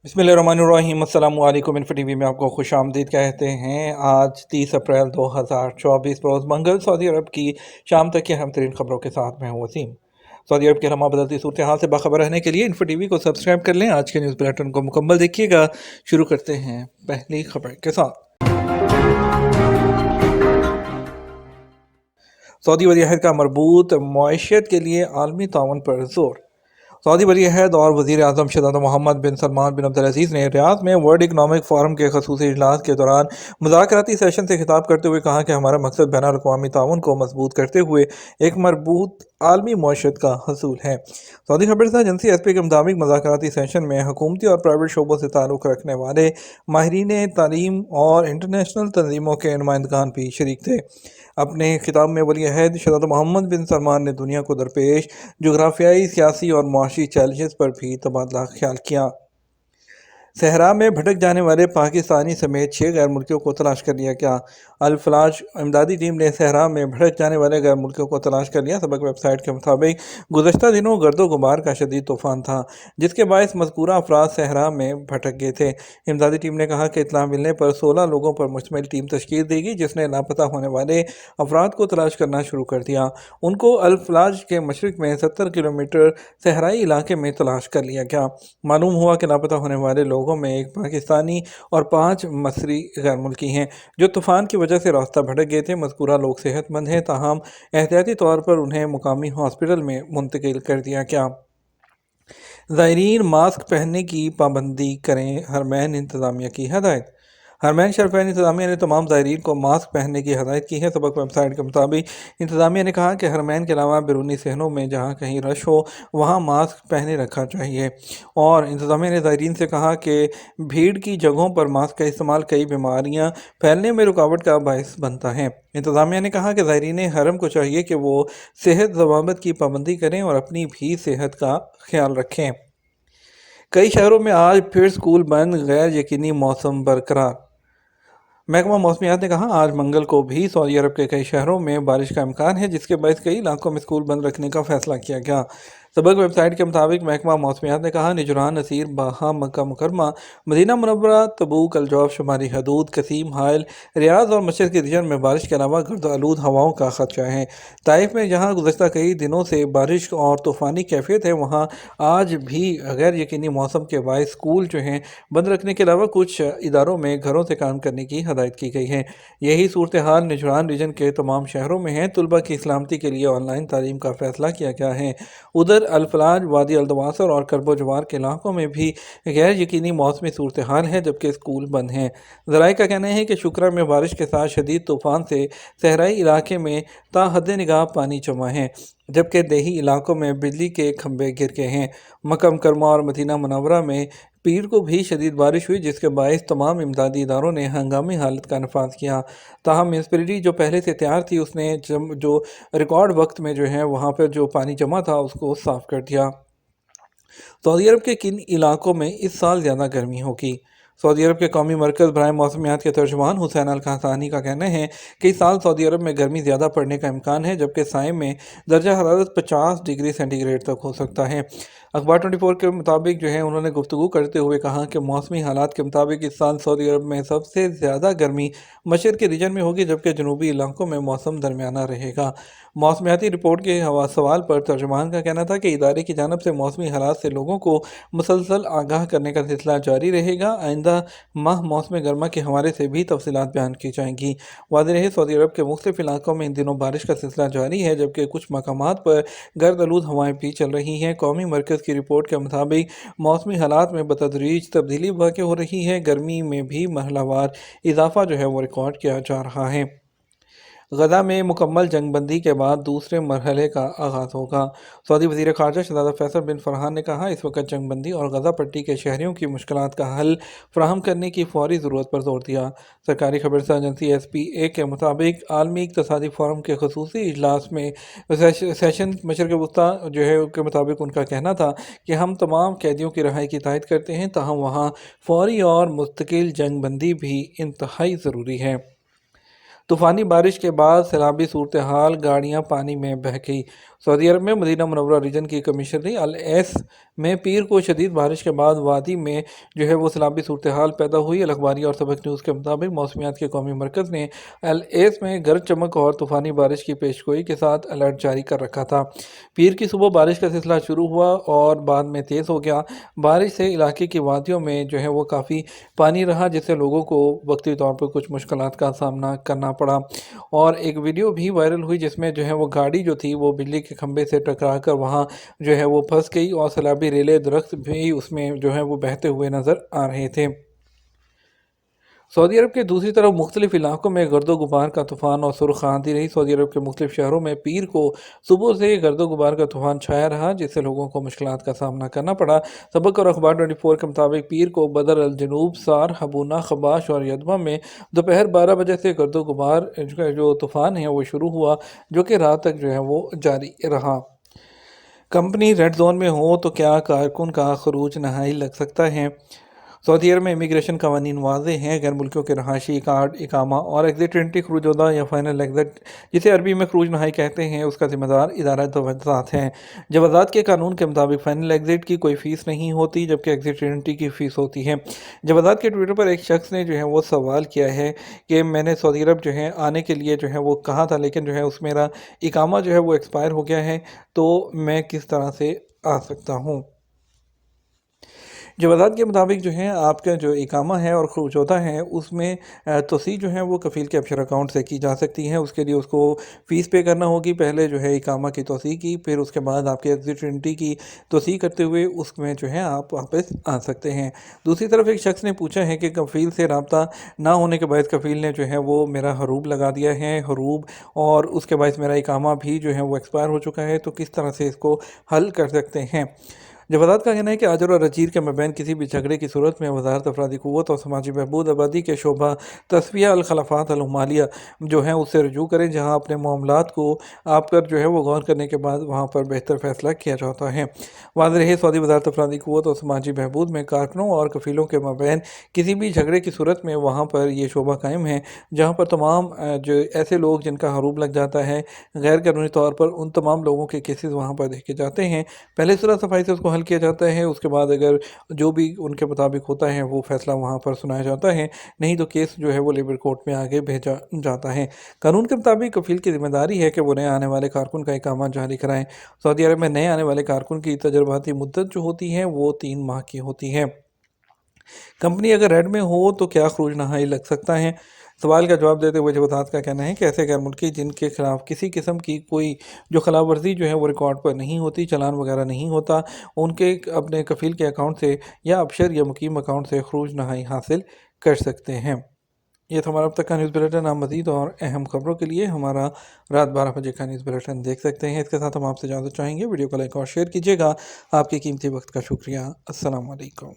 बिस्मिल्लाहिर्रहमानिर्रहीम। अस्सलामु अलैकुम। इन्फो टीवी में आपको खुश आमदीद कहते हैं। आज 30 अप्रैल 2024 रोज़ मंगल सऊदी अरब की शाम तक की अहम तरीन खबरों के साथ मैं हूँ वसीम। सऊदी अरब की लम्हा बदलती सूरत हाल से बाखबर रहने के लिए इन्फो टीवी को सब्सक्राइब कर लें। आज के न्यूज़ बुलेटिन को मुकम्मल देखिएगा। शुरू करते हैं पहली खबर के साथ। सऊदी वज़ीर का मरबूत मईशत के लिए आलमी ताउन पर जोर। सऊदी वज़ीर और वज़ीर आज़म शहज़ाद मोहम्मद बिन सलमान बिन अब्दुल-अज़ीज़ ने रियाद में वर्ल्ड इकनॉमिक फोरम के खसूसी इजलास के दौरान मुज़ाकराती सेशन से खिताब करते हुए कहा कि हमारा मकसद बैनुल अक़वामी ताउन को मजबूत करते हुए एक मरबूत आलमी मईशत का हसूल है। सऊदी खबरसां एजेंसी एसपी के मुताबिक मुज़ाकराती सेशन में हुकूमती और प्राइवेट शोबों से ताल्लुक़ रखने वाले माहिरीन तालीम और इंटरनेशनल तंजीमों के नुमाइंदगान भी शरीक थे। अपने खिताब में वली अहद शहज़ाद मोहम्मद बिन सलमान ने दुनिया को दरपेश जोग्राफियाई, सियासी और मुआशी चैलेंजेस पर भी तबादला ख्याल किया। सहरा में भटक जाने वाले पाकिस्तानी समेत 6 गैर मुल्कियों को तलाश कर लिया गया। अल-फलाज इमदादी टीम ने सहरा में भटक जाने वाले गैर मुल्कियों को तलाश कर लिया। सबक वेबसाइट के मुताबिक गुज़श्ता दिनों गर्दो गुबार का शदीद तूफ़ान था, जिसके बायस मज़कूरा अफराद सहरा में भटक गए थे। इमदादी टीम ने कहा कि इत्तला मिलने पर 16 लोगों पर मुश्तमिल टीम तश्कील दी गई, जिसने लापता होने वाले अफराद को तलाश करना शुरू कर दिया। उनको अल-फलाज के मशरिक में 70 किलोमीटर सहराई इलाके में तलाश कर लिया गया। मालूम हुआ कि लापता होने वाले लोगों में एक पाकिस्तानी और 5 मसरी गैर मुल्की हैं, जो तूफ़ान की वजह से रास्ता भटक गए थे। मज़कूरा लोग सेहतमंद हैं, ताहम एहतियाती तौर पर उन्हें मुकामी हॉस्पिटल में मुंतकिल कर दिया गया। ज़ायरीन मास्क पहनने की पाबंदी करें, हरमैन इंतज़ामिया की हदायत। हरमैन शरीफैन इंतज़ामिया ने तमाम ज़ायरीन को मास्क पहनने की हदायत की है। सबक वेबसाइट के मुताबिक इंतज़ामिया ने कहा कि हरमैन के अलावा बैरूनी सहनों में जहाँ कहीं रश हो वहाँ मास्क पहने रखा चाहिए। और इंतज़ामिया ने ज़ायरीन से कहा कि भीड़ की जगहों पर मास्क का इस्तेमाल कई बीमारियाँ फैलने में रुकावट का बायस बनता है। इंतज़ामिया ने कहा कि ज़ायरीन हरम को चाहिए कि वो सेहत ज़वाबित की पाबंदी करें और अपनी भी सेहत का ख्याल रखें। कई शहरों में आज फिर स्कूल बंद, गैर यकीनी मौसम बरकरार। महकमा मौसमियात ने कहा आज मंगल को भी सऊदी अरब के कई शहरों में बारिश का इम्कान है, जिसके बायस कई इलाकों में स्कूल बंद रखने का फैसला किया गया। सबक वेबसाइट के मुताबिक महकमा मौसमियात ने कहा निजरान, नसीर, बाहा, मक्का मुकरमा, मदीना मुनव्वरा, तबूक, अलजौफ, शुमारी हदूद, कसीम, हायल, रियाज और मशरक़ की रीजन में बारिश के अलावा गर्द आलूद हवाओं का खदशा है। ताइफ में जहाँ गुज़श्ता कई दिनों से बारिश और तूफ़ानी कैफियत है, वहाँ आज भी गैर यकीनी मौसम के बायस स्कूल जो हैं बंद रखने के अलावा कुछ इदारों में घरों से काम करने की हदायत की गई है। यही सूरत हाल निजरान रीजन के तमाम शहरों में है। तुलबा की सलामती के लिए ऑनलाइन तालीम का फैसला किया गया है। उधर अल-फलाज, वादी अल-दवासर और करबो जवार के इलाकों में भी गैर यकीनी मौसमी सूरत हाल है, जबकि स्कूल बंद हैं। ज़राए का कहना है कि शुक्रा में बारिश के साथ शदीद तूफ़ान से सहराई इलाके में ताहद निगाह पानी जमा है, जबकि देही इलाकों में बिजली के खंभे गिर गए हैं। मक्का मुकरमा और मदीना मुनव्वरा में पीर को भी शदीद बारिश हुई, जिसके बायस तमाम इमदादी इदारों ने हंगामी हालत का नफाज किया। ताहम म्यूनिसिपैलिटी जो पहले से तैयार थी, उसने जो रिकॉर्ड वक्त में जो है वहाँ पर जो पानी जमा था उसको साफ़ कर दिया। सऊदी अरब के किन इलाकों में इस साल ज़्यादा गर्मी होगी? सऊदी अरब के कौमी मरकज़ बराए मौसमियात के तर्जुमान हुसैन अल कहतानी का कहना है कि इस साल सऊदी अरब में गर्मी ज़्यादा पड़ने का इम्कान है, जबकि साए में दर्जा हरारत 50 डिग्री सेंटीग्रेड तक हो सकता है। अखबार 24 के मुताबिक जो है उन्होंने गुफ्तगू करते हुए कहा कि मौसमी हालात के मुताबिक इस साल सऊदी अरब में सबसे ज़्यादा गर्मी मशरिक़ के रीजन में होगी, जबकि जनूबी इलाकों में मौसम दरमियाना रहेगा। मौसमियाती रिपोर्ट के सवाल पर तर्जुमान का कहना था कि इदारे की जानब से मौसमी हालात से लोगों को मुसलसल आगाह करने का सिलसिला जारी रहेगा। आइंदा माह मौसम गर्मा के हवाले से भी तफसीलात बयान की जाएंगी। वाज़ेह रहे सऊदी अरब के मुख्तलिफ इलाकों में इन दिनों बारिश का सिलसिला जारी है, जबकि कुछ मकामात पर गर्द आलूद हवाएं भी चल रही हैं। कौमी मरकज़ की रिपोर्ट के मुताबिक मौसमी हालात में बतदरीज तब्दीली वाक़ हो रही है। गर्मी में भी मरहलावार इजाफा जो है वो रिकॉर्ड किया जा रहा है। गजा में मुकम्मल जंगबंदी के बाद दूसरे मरहले का आगाज़ होगा। सऊदी वज़ीर ख़ारजा शहज़ादा फैसल बिन फरहान ने कहा इस वक्त जंगबंदी और गजा पट्टी के शहरियों की मुश्किलात का हल फ़राहम करने की फ़ौरी ज़रूरत पर जोर दिया। सरकारी खबरसां एजेंसी SPA के मुताबिक आलमी इक़्तिसादी फ़ोरम के खसूसी इजलास में सेशन मशरिक़ वस्ता जो है के मुताबिक उनका कहना था कि हम तमाम कैदियों की रिहाई की तायद करते हैं, ताहम वहाँ फ़ौरी और मुस्तकिल जंगबंदी भी इंतहाई ज़रूरी है। तूफ़ानी बारिश के बाद सैलाबी सूरत हाल, गाड़ियाँ पानी में बह गई। सऊदी अरब में मदीना मुनव्वरा रीजन की कमिश्नरी अल एस में पीर को शदीद बारिश के बाद वादी में जो है वो सैलाबी सूरत हाल पैदा हुई। अल अखबारी और सबक न्यूज़ के मुताबिक मौसमियात के कौमी मरकज़ ने अल एस में गरज चमक और तूफ़ानी बारिश की पेशगोई के साथ अलर्ट जारी कर रखा था। पीर की सुबह बारिश का सिलसिला शुरू हुआ और बाद में तेज़ हो गया। बारिश से इलाके की वादियों में जो है वो काफ़ी पानी रहा, जिससे लोगों को वक्ती तौर पर कुछ मुश्किलात का सामना करना पड़ा। और एक वीडियो भी वायरल हुई जिसमें जो है वो गाड़ी जो थी वो बिजली के खंभे से टकरा कर वहाँ जो है वो फंस गई और सैलाबी रेले दरख्त भी उसमें जो है वो बहते हुए नज़र आ रहे थे। सऊदी अरब के दूसरी तरफ मुख्तलिफ इलाकों में गर्दो गुबार का तूफ़ान और सुर्ख आंधी रही। सऊदी अरब के मुख्तलिफ शहरों में पीर को सुबह से गर्दो गुबार का तूफ़ान छाया रहा, जिससे लोगों को मुश्किलात का सामना करना पड़ा। सबक और अखबार 24 के मुताबिक पीर को बदर अल जनूब, सार, हबूना, खबाश और यदमा में दोपहर 12 बजे से गर्दो गुबार जो तूफ़ान है वो शुरू हुआ, जो कि रात तक जो है वो जारी रहा। कंपनी रेड जोन में हो तो क्या कारकुन का खरूज नहाई लग सकता है? सऊदी अरब में इमिग्रेशन कवानीन वाज़ेह हैं। गैर मुल्कियों के रहायशी कार्ड, इकामा और एग्जिट एंट्री खरूजोदा या फाइनल एग्जिट, जिसे अरबी में खरूज नहाई कहते हैं, उसका जिम्मेदार इदारा जवाज़ात है। जवाज़ात के कानून के मुताबिक फाइनल एग्जिट की कोई फ़ीस नहीं होती, जबकि एग्जिट एंट्री की फ़ीस होती है। जवाज़ात के ट्विटर पर एक शख्स ने जो है वो सवाल किया है कि मैंने सऊदी अरब जो है आने के लिए जो है वो कहा था, लेकिन जो है उस मेरा इकामा जो है वो एक्सपायर हो गया है, तो मैं किस तरह से आ सकता हूँ? जवाज़ात के मुताबिक जो है आपका जो इकामा है और खरूचोता है उसमें तोसी जो है वो कफ़ील के अबशर अकाउंट से की जा सकती है। उसके लिए उसको फ़ीस पे करना होगी। पहले जो है इकामा की तोसी की, फिर उसके बाद आपके एग्जिट एंट्री की तोसी करते हुए उसमें जो है आप वापस आ सकते हैं। दूसरी तरफ एक शख्स ने पूछा है कि कफ़ील से रब्ता ना होने के बायस कफ़ील ने जो है वो मेरा हरूब लगा दिया है, हरूब, और उसके बायस मेरा इकामा भी जो है वो एक्सपायर हो चुका है, तो किस तरह से इसको हल कर सकते हैं? जवाज़ात का कहना है कि आजर और अजीर के मबैन किसी भी झगड़े की सूरत में वजारत अफरादी क़ुव्वत और समाजी बहबूद आबादी के शोबा तस्फिया अल खलाफात अल उमालिया जो है उससे रजू करें, जहाँ अपने मामलात को आप पर जो है वो गौर करने के बाद वहाँ पर बेहतर फैसला किया जाता है। वाज़ेह रहे, सऊदी वजारत अफरादी क़ुव्वत और समाजी बहबूद में कारकुनों और कफ़ीलों के मबैन किसी भी झगड़े की सूरत में वहाँ पर ये शोबा कायम है, जहाँ पर तमाम जो ऐसे लोग जिनका हरूब लग जाता है गैर कानूनी तौर पर, उन तमाम लोगों के केसेस वहाँ पर देखे जाते हैं। पहले सुलह सफाई से उसको हल किया जाता है, उसके बाद अगर जो भी उनके मुताबिक होता है वो फैसला वहाँ पर सुनाया जाता है, नहीं तो केस जो है वो लेबर कोर्ट में आगे भेजा जाता है। कानून के मुताबिक कफील की जिम्मेदारी है कि वो नए आने वाले कारकुन का इकामा जारी कराएं। सऊदी अरब में नए आने वाले कारकुन की तजर्बाती मुद्दत जो होती है वो 3 माह की होती है। कंपनी अगर रेड में हो तो क्या खरूज नहाई लग सकता है? सवाल का जवाब देते हुए जवाज़ात का कहना है कि ऐसे गैर मुल्की जिनके खिलाफ किसी किस्म की कोई जो खिलाफ वर्जी जो है वो रिकॉर्ड पर नहीं होती, चालान वगैरह नहीं होता, उनके अपने कफ़ील के अकाउंट से या अबशर या मुकीम अकाउंट से खरूज नहाई हासिल कर सकते हैं। ये तो हमारा अब तक का न्यूज़ बुलेटिन। आप मज़ीद और अहम खबरों के लिए हमारा रात 12 बजे का न्यूज़ बुलेटिन देख सकते हैं। इसके साथ हम आपसे इजाज़त चाहेंगे। वीडियो को लाइक और शेयर कीजिएगा। आपके कीमती वक्त का शुक्रिया। अस्सलाम वालेकुम।